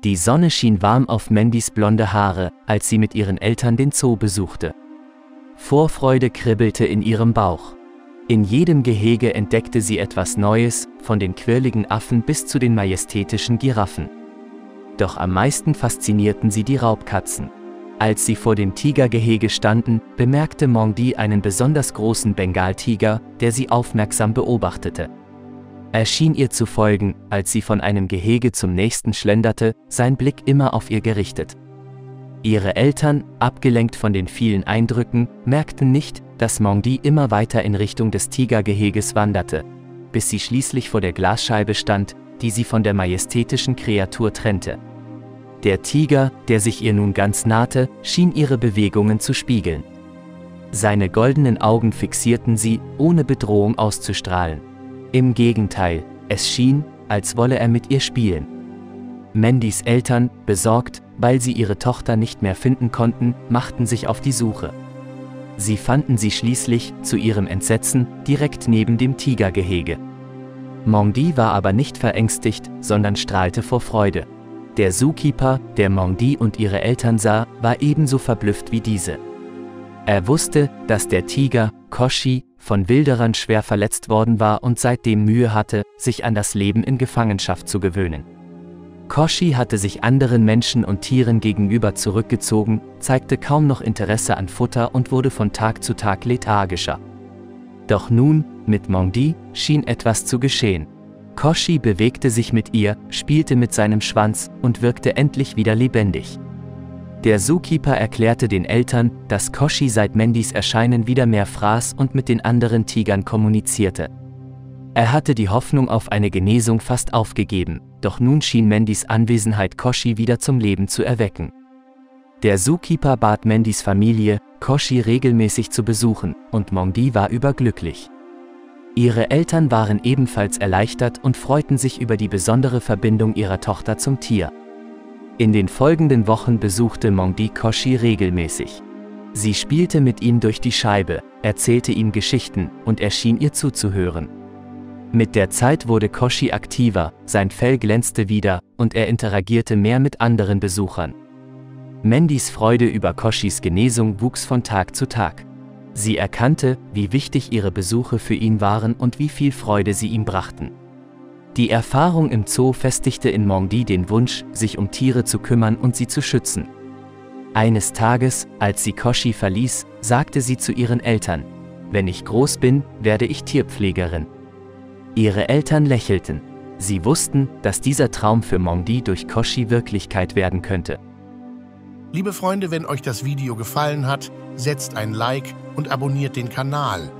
Die Sonne schien warm auf Mandys blonde Haare, als sie mit ihren Eltern den Zoo besuchte. Vorfreude kribbelte in ihrem Bauch. In jedem Gehege entdeckte sie etwas Neues, von den quirligen Affen bis zu den majestätischen Giraffen. Doch am meisten faszinierten sie die Raubkatzen. Als sie vor dem Tigergehege standen, bemerkte Mongdi einen besonders großen Bengaltiger, der sie aufmerksam beobachtete. Er schien ihr zu folgen, als sie von einem Gehege zum nächsten schlenderte, sein Blick immer auf ihr gerichtet. Ihre Eltern, abgelenkt von den vielen Eindrücken, merkten nicht, dass Mongdi immer weiter in Richtung des Tigergeheges wanderte, bis sie schließlich vor der Glasscheibe stand, die sie von der majestätischen Kreatur trennte. Der Tiger, der sich ihr nun ganz nahte, schien ihre Bewegungen zu spiegeln. Seine goldenen Augen fixierten sie, ohne Bedrohung auszustrahlen. Im Gegenteil, es schien, als wolle er mit ihr spielen. Mandys Eltern, besorgt, weil sie ihre Tochter nicht mehr finden konnten, machten sich auf die Suche. Sie fanden sie schließlich, zu ihrem Entsetzen, direkt neben dem Tigergehege. Mongdi war aber nicht verängstigt, sondern strahlte vor Freude. Der Zookeeper, der Mongdi und ihre Eltern sah, war ebenso verblüfft wie diese. Er wusste, dass der Tiger, Koshi, von Wilderern schwer verletzt worden war und seitdem Mühe hatte, sich an das Leben in Gefangenschaft zu gewöhnen. Koshi hatte sich anderen Menschen und Tieren gegenüber zurückgezogen, zeigte kaum noch Interesse an Futter und wurde von Tag zu Tag lethargischer. Doch nun, mit Mongdi, schien etwas zu geschehen. Koshi bewegte sich mit ihr, spielte mit seinem Schwanz und wirkte endlich wieder lebendig. Der Zookeeper erklärte den Eltern, dass Koshi seit Mandys Erscheinen wieder mehr fraß und mit den anderen Tigern kommunizierte. Er hatte die Hoffnung auf eine Genesung fast aufgegeben, doch nun schien Mandys Anwesenheit Koshi wieder zum Leben zu erwecken. Der Zookeeper bat Mandys Familie, Koshi regelmäßig zu besuchen, und Mongdi war überglücklich. Ihre Eltern waren ebenfalls erleichtert und freuten sich über die besondere Verbindung ihrer Tochter zum Tier. In den folgenden Wochen besuchte Mongdi Koshi regelmäßig. Sie spielte mit ihm durch die Scheibe, erzählte ihm Geschichten und er schien ihr zuzuhören. Mit der Zeit wurde Koshi aktiver, sein Fell glänzte wieder und er interagierte mehr mit anderen Besuchern. Mandys Freude über Koshis Genesung wuchs von Tag zu Tag. Sie erkannte, wie wichtig ihre Besuche für ihn waren und wie viel Freude sie ihm brachten. Die Erfahrung im Zoo festigte in Mongdi den Wunsch, sich um Tiere zu kümmern und sie zu schützen. Eines Tages, als sie Koshi verließ, sagte sie zu ihren Eltern: „Wenn ich groß bin, werde ich Tierpflegerin." Ihre Eltern lächelten. Sie wussten, dass dieser Traum für Mongdi durch Koshi Wirklichkeit werden könnte. Liebe Freunde, wenn euch das Video gefallen hat, setzt ein Like und abonniert den Kanal.